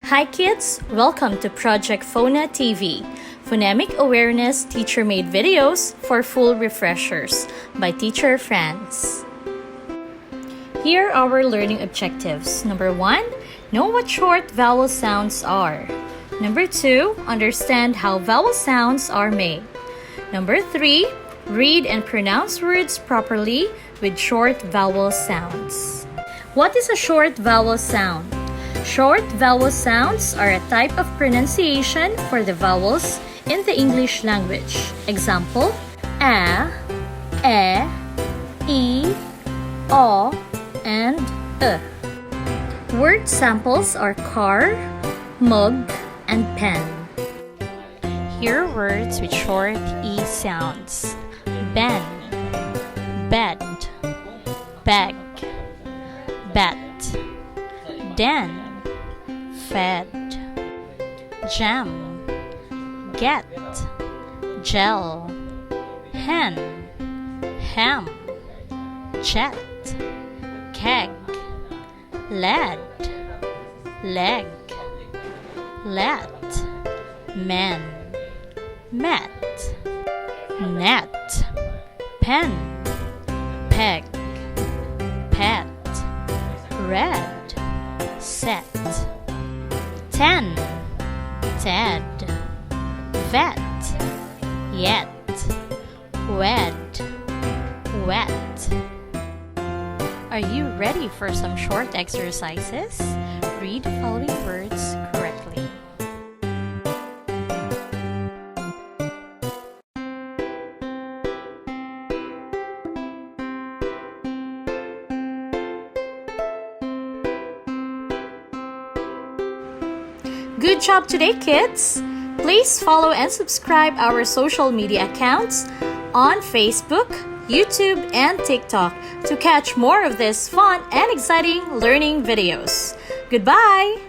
Hi kids, welcome to Project Phona TV, Phonemic Awareness Teacher-Made Videos for Full Refreshers by Teacher Franz. Here are our learning objectives. Number 1, know what short vowel sounds are. Number 2, understand how vowel sounds are made. Number 3, read and pronounce words properly with short vowel sounds. What is a short vowel sound? Short vowel sounds are a type of pronunciation for the vowels in the English language. Example, a, e, o, and e. Word samples are car, mug, and pen. Here are words with short E sounds. Ben, bed, bag, bat, den, fed, jam, get, gel, hen, ham, jet, keg, lad, leg, let, men, met, net, pen, peg, pet, red, set, ten, ted, vet, yet, wed, wet. Are you ready for some short exercises? Read the following words correctly. Good job today, kids! Please follow and subscribe our social media accounts on Facebook, YouTube, and TikTok to catch more of these fun and exciting learning videos. Goodbye!